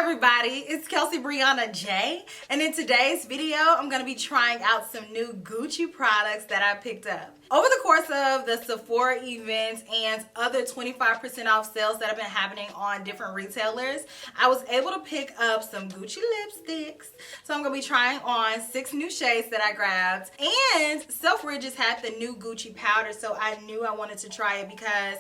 everybody, it's Kelsee Briana J, and in today's video I'm going to be trying out some new Gucci products that I picked up. Over the course of the Sephora events and other 25% off sales that have been happening on different retailers, I was able to pick up some Gucci lipsticks. So I'm going to be trying on 6 new shades that I grabbed, and Selfridges just had the new Gucci powder, so I knew I wanted to try it because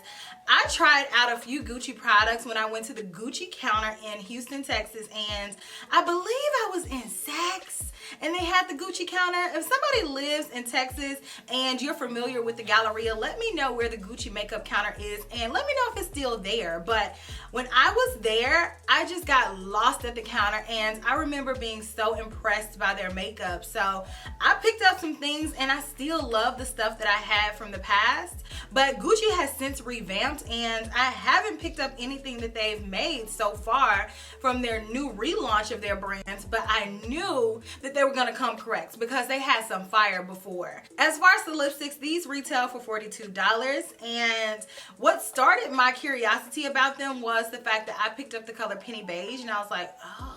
I tried out a few Gucci products when I went to the Gucci counter in Houston, Texas, and I believe I was in Saks and they had the Gucci counter. If somebody lives in Texas and you're familiar with the Galleria, let me know where the Gucci makeup counter is and let me know if it's still there. But when I was there, I just got lost at the counter and I remember being so impressed by their makeup. So I picked up some things and I still love the stuff that I had from the past, but Gucci has since revamped and I haven't picked up anything that they've made so far from their new relaunch of their brands, but I knew that they were gonna come correct because they had some fire before. As far as the lipsticks, these retail for $42, and what started my curiosity about them was the fact that I picked up the color Penny Beige and I was like, oh,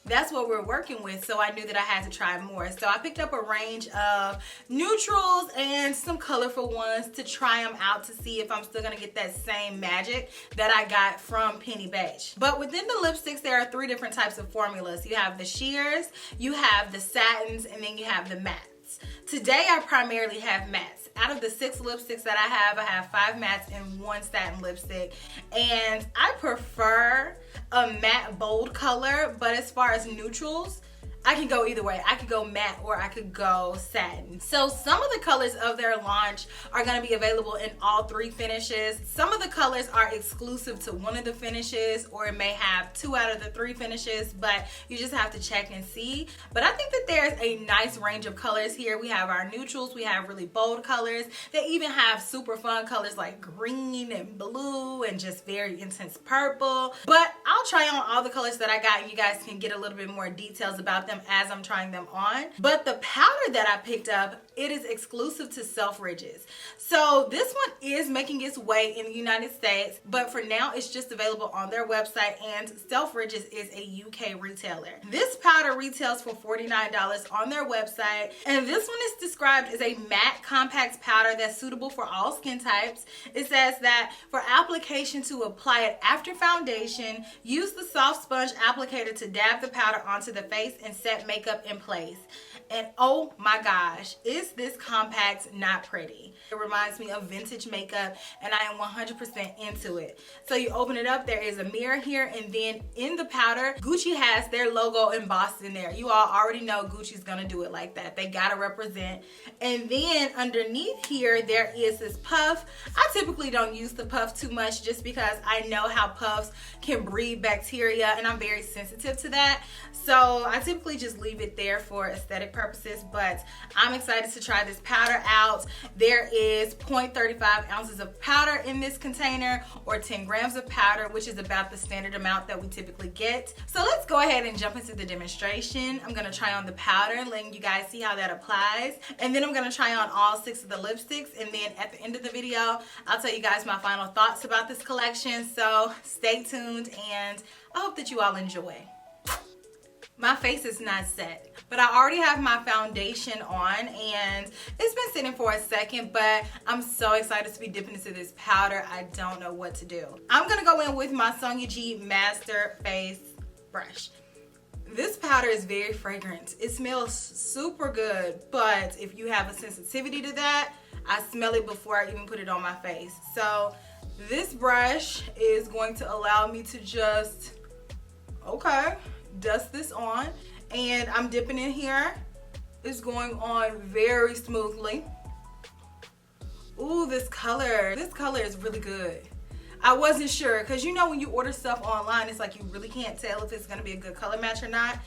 that's what we're working with, so I knew that I had to try more. So I picked up a range of neutrals and some colorful ones to try them out to see if I'm still gonna get that same magic that I got from Penny Beige. But within the lipsticks, there are 3 different types of formulas. You have the sheers, you have the satins, and then you have the mattes. Today I primarily have mattes. Out of the 6 lipsticks that I have 5 mattes and 1 satin lipstick, and I prefer a matte bold color, but as far as neutrals, I can go either way. I could go matte or I could go satin. So some of the colors of their launch are going to be available in all 3 finishes. Some of the colors are exclusive to one of the finishes, or it may have 2 out of the 3 finishes, but you just have to check and see. But I think that there's a nice range of colors here. We have our neutrals, we have really bold colors. They even have super fun colors like green and blue and just very intense purple. But I'll try on all the colors that I got and you guys can get a little bit more details about them as I'm trying them on. But the powder that I picked up, it is exclusive to Selfridges. So this one is making its way in the United States, but for now it's just available on their website, and Selfridges is a UK retailer. This powder retails for $49 on their website, and this one is described as a matte compact powder that's suitable for all skin types. It says that for application to apply it after foundation, use the soft sponge applicator to dab the powder onto the face and set makeup in place. And oh my gosh, is this compact not pretty? It reminds me of vintage makeup and I am 100% into it. So you open it up, there is a mirror here, and then in the powder, Gucci has their logo embossed in there. You all already know Gucci's gonna do it like that. They gotta represent. And then underneath here, there is this puff. I typically don't use the puff too much just because I know how puffs can breed bacteria and I'm very sensitive to that. So I typically just leave it there for aesthetic purposes, but I'm excited to try this powder out. There is 0.35 ounces of powder in this container, or 10 grams of powder, which is about the standard amount that we typically get. So let's go ahead and jump into the demonstration. I'm gonna try on the powder, letting you guys see how that applies, and then I'm gonna try on all 6 of the lipsticks, and then at the end of the video, I'll tell you guys my final thoughts about this collection. So stay tuned, and I hope that you all enjoy. My face is not set, but I already have my foundation on and it's been sitting for a second, but I'm so excited to be dipping into this powder. I don't know what to do. I'm gonna go in with my Sonia G Master Face Brush. This powder is very fragrant. It smells super good, but if you have a sensitivity to that, I smell it before I even put it on my face. So this brush is going to allow me to just, dust this on, and I'm dipping in here. It's going on very smoothly. Ooh, this color is really good. I wasn't sure, because you know when you order stuff online, it's like you really can't tell if it's gonna be a good color match or not.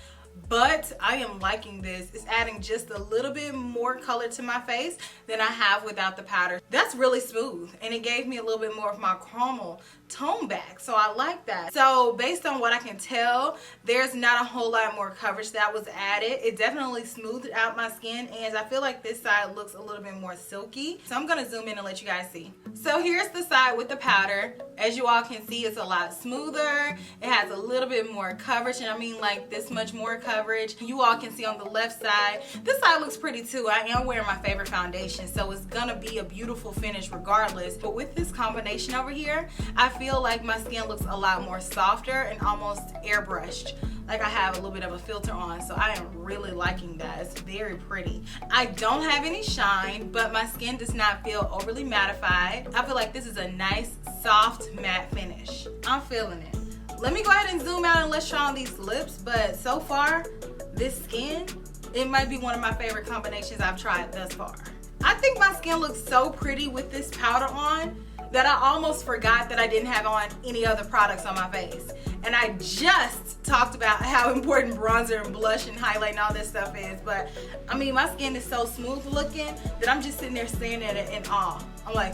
But I am liking this. It's adding just a little bit more color to my face than I have without the powder. That's really smooth, and it gave me a little bit more of my caramel tone back, so I like that. So based on what I can tell, there's not a whole lot more coverage that was added. It definitely smoothed out my skin, and I feel like this side looks a little bit more silky. So I'm gonna zoom in and let you guys see. So here's the side with the powder. As you all can see, it's a lot smoother. It has a little bit more coverage, and I mean like this much more coverage. You all can see on the left side, this side looks pretty too. I am wearing my favorite foundation, so it's gonna be a beautiful finish regardless. But with this combination over here, I feel like my skin looks a lot more softer and almost airbrushed, like I have a little bit of a filter on. So I am really liking that. It's very pretty. I don't have any shine, but my skin does not feel overly mattified. I feel like this is a nice soft matte finish. I'm feeling it. Let me go ahead and zoom out and let's try on these lips. But so far, this skin, it might be one of my favorite combinations I've tried thus far. I think my skin looks so pretty with this powder on that I almost forgot that I didn't have on any other products on my face. And I just talked about how important bronzer and blush and highlight and all this stuff is. But I mean, my skin is so smooth looking that I'm just sitting there staring at it in awe. I'm like,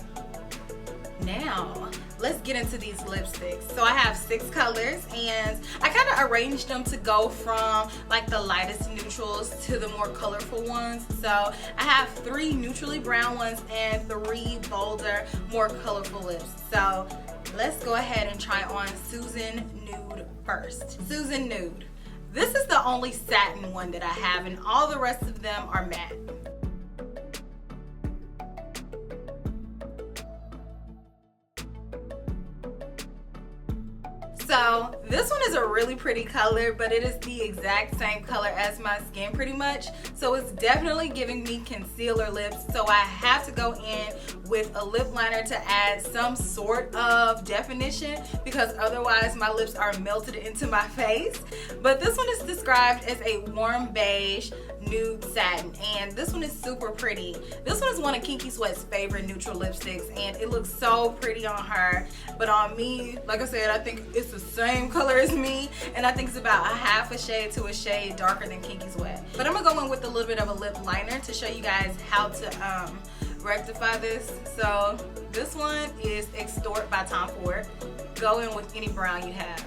now let's get into these lipsticks. So I have 6 colors, and I kind of arranged them to go from like the lightest neutrals to the more colorful ones. So I have 3 neutrally brown ones and 3 bolder, more colorful lips. So let's go ahead and try on Susan Nude first. Susan Nude. This is the only satin one that I have, and all the rest of them are matte. So this one is a really pretty color, but it is the exact same color as my skin pretty much. So it's definitely giving me concealer lips. So I have to go in with a lip liner to add some sort of definition, because otherwise my lips are melted into my face. But this one is described as a warm beige nude satin, and this one is super pretty. This one is one of Kinky Sweat's favorite neutral lipsticks, and it looks so pretty on her. But on me, like I said, I think it's the same color as me, and I think it's about a half a shade to a shade darker than Kinky Sweat. But I'm gonna go in with a little bit of a lip liner to show you guys how to rectify this. So this one is Extort by Tom Ford. Go in with any brown you have.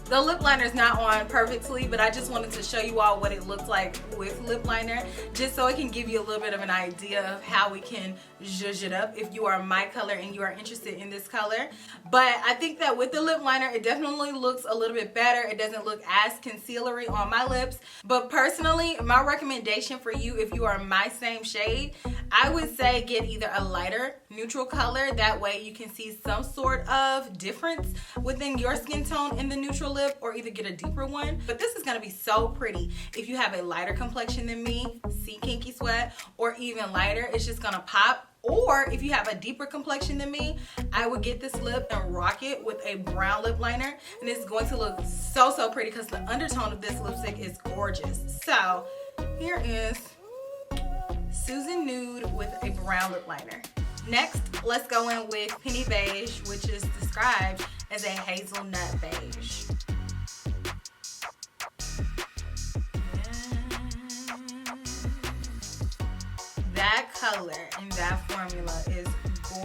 The lip liner is not on perfectly, but I just wanted to show you all what it looks like with lip liner, just so it can give you a little bit of an idea of how we can zhuzh it up if you are my color and you are interested in this color. But I think that with the lip liner, it definitely looks a little bit better. It doesn't look as concealery on my lips. But personally, my recommendation for you, if you are my same shade, I would say get either a lighter neutral color. That way you can see some sort of difference within your skin tone in the neutral lip, or either get a deeper one. But this is gonna be so pretty. If you have a lighter complexion than me, see Kinky Sweat, or even lighter, it's just gonna pop. Or if you have a deeper complexion than me, I would get this lip and rock it with a brown lip liner, and it's going to look so, so pretty because the undertone of this lipstick is gorgeous. So here is Susan Nude with a brown lip liner. Next, let's go in with Penny Beige, which is described as a hazelnut beige. That color and that formula is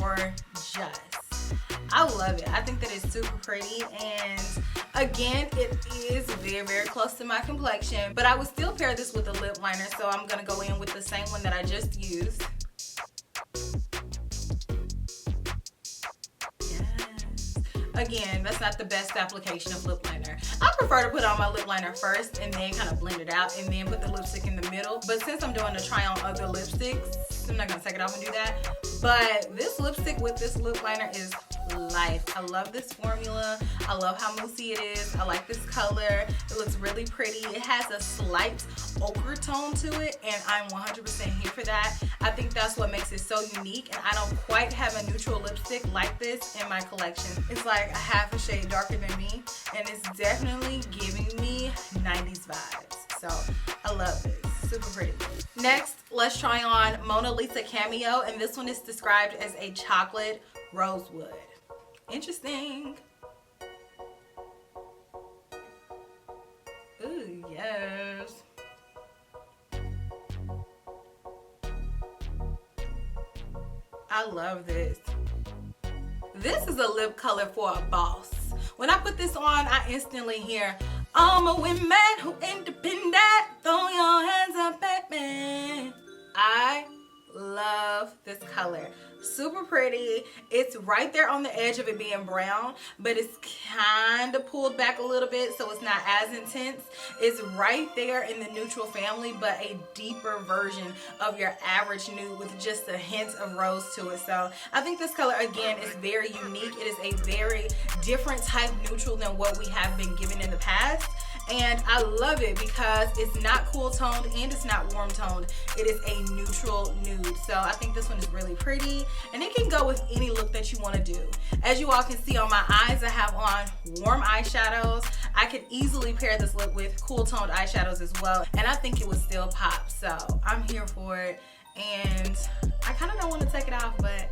gorgeous. I love it. I think that it's super pretty, and again, it is very, very close to my complexion, but I would still pair this with a lip liner, so I'm gonna go in with the same one that I just used. Again, that's not the best application of lip liner. I prefer to put on my lip liner first and then kind of blend it out and then put the lipstick in the middle. But since I'm doing a try on other lipsticks, I'm not gonna take it off and do that. But this lipstick with this lip liner is life. I love this formula. I love how moussey it is. I like this color. It looks really pretty. It has a slight ochre tone to it, and I'm 100% here for that. I think that's what makes it so unique, and I don't quite have a neutral lipstick like this in my collection. It's like a half a shade darker than me, and it's definitely giving me 90s vibes. So I love this. Super pretty. Next, let's try on Mona Lisa Cameo, and this one is described as a chocolate rosewood. Interesting. Ooh, yes. I love this. This is a lip color for a boss. When I put this on, I instantly hear, I'm a woman who independent, throw your hands up at me. I love this color. Super pretty. It's right there on the edge of it being brown, but it's kind of pulled back a little bit, so it's not as intense. It's right there in the neutral family, but a deeper version of your average nude with just a hint of rose to it. So I think this color, again, is very unique. It is a very different type neutral than what we have been given in the past. And I love it because it's not cool toned and it's not warm toned. It is a neutral nude. So I think this one is really pretty and it can go with any look that you want to do. As you all can see on my eyes, I have on warm eyeshadows. I could easily pair this look with cool toned eyeshadows as well. And I think it would still pop. So I'm here for it. And I kind of don't want to take it off, but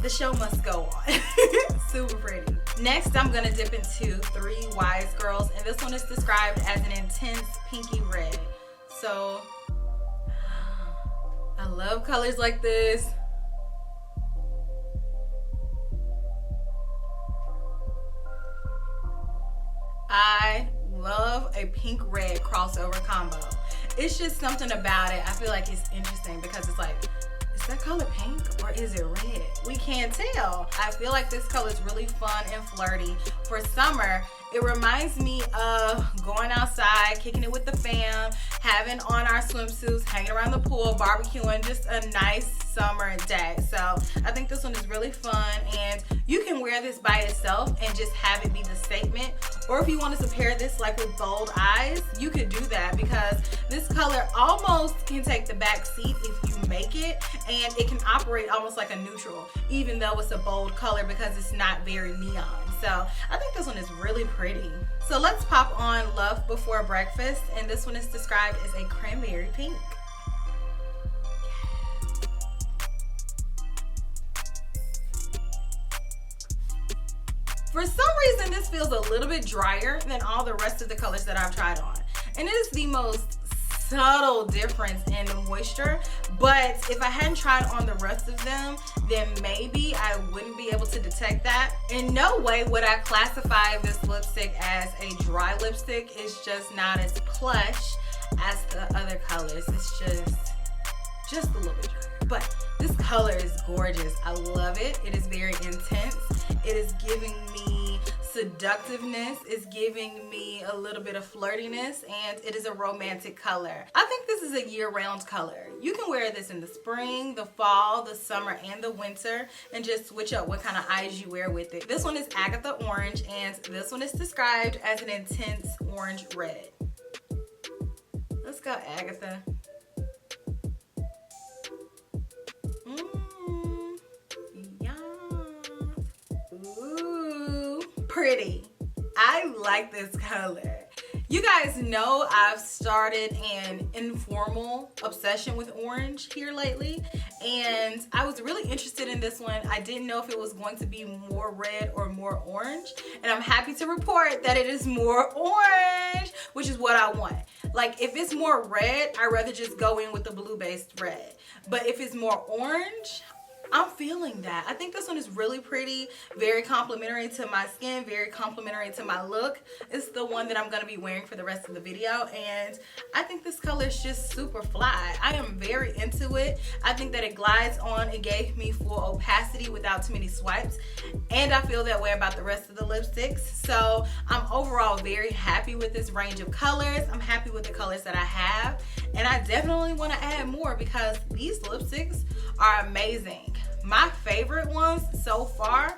the show must go on. Super pretty. Next, I'm gonna dip into 3 Wise Girls, and this one is described as an intense pinky red. So, I love colors like this. I love a pink red crossover combo. It's just something about it. I feel like it's interesting because it's like, is that color pink or is it red? We can't tell. I feel like this color is really fun and flirty for summer. It reminds me of going outside, kicking it with the fam, having on our swimsuits, hanging around the pool, barbecuing, just a nice summer day. So I think this one is really fun, and you can wear this by itself and just have it be the statement. Or if you wanted to pair this like with bold eyes, you could do that because this color almost can take the back seat if you make it, and it can operate almost like a neutral, even though it's a bold color because it's not very neon. So I think this one is really pretty. So let's pop on Love Before Breakfast, and this one is described as a cranberry pink. For some reason, this feels a little bit drier than all the rest of the colors that I've tried on. And it is the most subtle difference in the moisture, but if I hadn't tried on the rest of them, then maybe I wouldn't be able to detect that. In no way would I classify this lipstick as a dry lipstick. It's just not as plush as the other colors. It's just a little bit drier. But this color is gorgeous. I love it. It is very intense. It is giving me seductiveness, it's giving me a little bit of flirtiness, and it is a romantic color. I think this is a year-round color. You can wear this in the spring, the fall, the summer, and the winter, and just switch up what kind of eyes you wear with it. This one is Agatha Orange, and this one is described as an intense orange red. Let's go, Agatha. Pretty. I like this color. You guys know I've started an informal obsession with orange here lately, and I was really interested in this one. I didn't know if it was going to be more red or more orange, and I'm happy to report that it is more orange, which is what I want. Like, if it's more red, I'd rather just go in with the blue-based red. But if it's more orange, I'm feeling that. I think this one is really pretty, very complimentary to my skin, very complimentary to my look. It's the one that I'm going to be wearing for the rest of the video, and I think this color is just super fly. I am very into it. I think that it glides on. It gave me full opacity without too many swipes, and I feel that way about the rest of the lipsticks. So I'm overall very happy with this range of colors. I'm happy with the colors that I have, and I definitely want to add more because these lipsticks are amazing. My favorite ones so far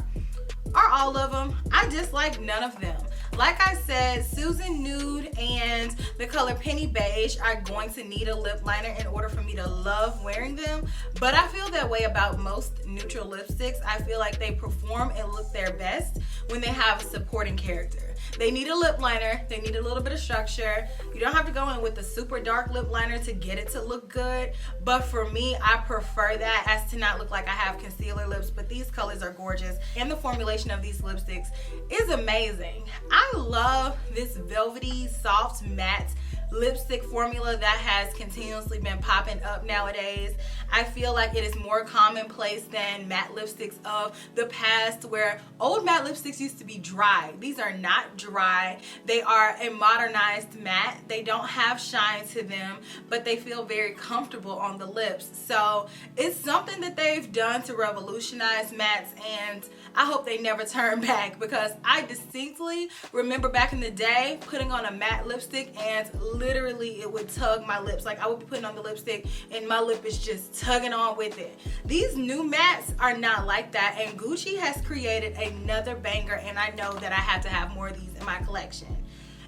are all of them. I dislike none of them. Like I said, Susan Nude and the color Penny Beige are going to need a lip liner in order for me to love wearing them. But I feel that way about most neutral lipsticks. I feel like they perform and look their best when they have a supporting character. They need a lip liner. They need a little bit of structure. You don't have to go in with a super dark lip liner to get it to look good. But for me, I prefer that as to not look like I have concealer lips. But these colors are gorgeous. And the formulation of these lipsticks is amazing. I love this velvety, soft, matte lipstick formula that has continuously been popping up nowadays. I feel like it is more commonplace than matte lipsticks of the past, where old matte lipsticks used to be dry. These are not dry. They are a modernized matte. They don't have shine to them, but they feel very comfortable on the lips. So it's something that they've done to revolutionize mattes, and I hope they never turn back, because I distinctly remember back in the day putting on a matte lipstick and literally it would tug my lips. Like I would be putting on the lipstick and my lip is just tugging on with it. These new mattes are not like that, and Gucci has created another banger, and I know that I have to have more of these in my collection.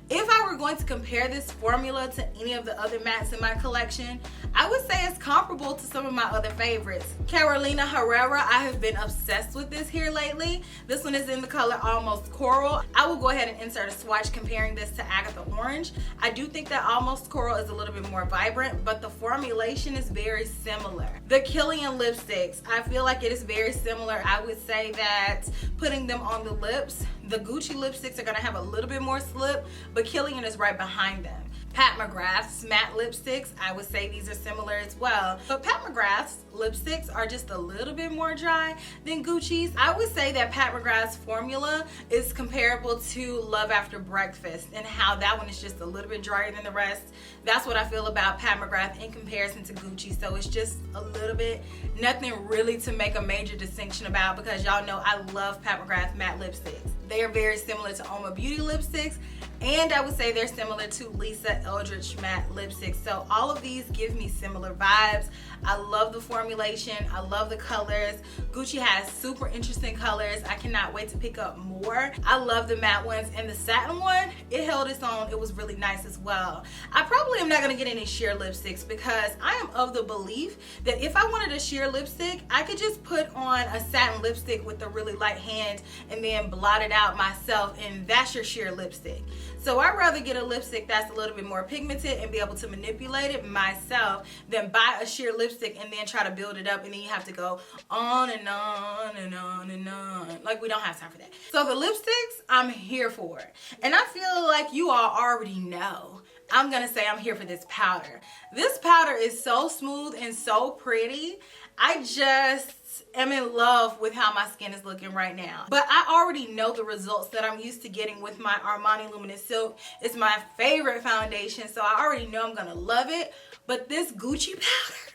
If I were going to compare this formula to any of the other mattes in my collection, I would say it's comparable to some of my other favorites. Carolina Herrera, I have been obsessed with this here lately. This one is in the color Almost Coral. I will go ahead and insert a swatch comparing this to Agatha Orange. I do think that Almost Coral is a little bit more vibrant, but the formulation is very similar. The Kilian lipsticks, I feel like it is very similar. I would say that putting them on the lips, the Gucci lipsticks are gonna have a little bit more slip, but Kilian is right behind them. Pat McGrath's matte lipsticks, I would say these are similar as well. But Pat McGrath's lipsticks are just a little bit more dry than Gucci's. I would say that Pat McGrath's formula is comparable to Love After Breakfast, and how that one is just a little bit drier than the rest. That's what I feel about Pat McGrath in comparison to Gucci. So it's just a little bit, nothing really to make a major distinction about, because y'all know I love Pat McGrath matte lipsticks. They are very similar to Oma Beauty lipsticks, and I would say they're similar to Lisa Eldridge matte lipsticks. So all of these give me similar vibes. I love the formulation. I love the colors. Gucci has super interesting colors. I cannot wait to pick up more. I love the matte ones, and the satin one, it held its own. It was really nice as well. I probably am not going to get any sheer lipsticks, because I am of the belief that if I wanted a sheer lipstick, I could just put on a satin lipstick with a really light hand and then blot it out myself, and that's your sheer lipstick. So I'd rather get a lipstick that's a little bit more pigmented and be able to manipulate it myself than buy a sheer lipstick and then try to build it up, and then you have to go on and on and on and on. Like, we don't have time for that. So the lipsticks, I'm here for. And I feel like you all already know, I'm gonna say I'm here for this powder. This powder is so smooth and so pretty. I just am in love with how my skin is looking right now. But I already know the results that I'm used to getting with my Armani Luminous Silk. It's my favorite foundation, so I already know I'm gonna love it. But this Gucci powder,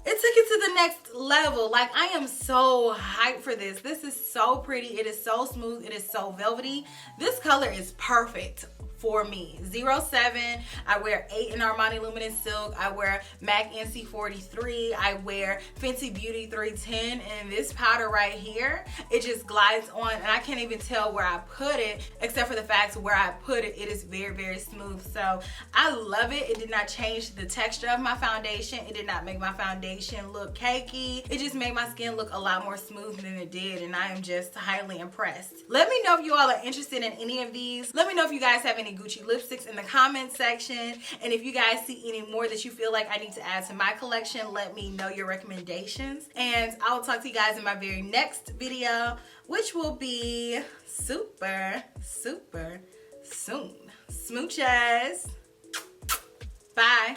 it took it to the next level. Like, I am so hyped for this. This is so pretty. It is so smooth. It is so velvety. This color is perfect for me. 07, I wear 8 in Armani Luminous Silk. I wear MAC NC43. I wear Fenty Beauty 310. And this powder right here, it just glides on, and I can't even tell where I put it, except for the fact where I put it, it is very, very smooth. So I love it. It did not change the texture of my foundation. It did not make my foundation look cakey. It just made my skin look a lot more smooth than it did, and I am just highly impressed. Let me know if you all are interested in any of these. Let me know if you guys have any Gucci lipsticks in the comment section, and if you guys see any more that you feel like I need to add to my collection, let me know your recommendations, and I will talk to you guys in my very next video, which will be super soon. Smooches. Bye.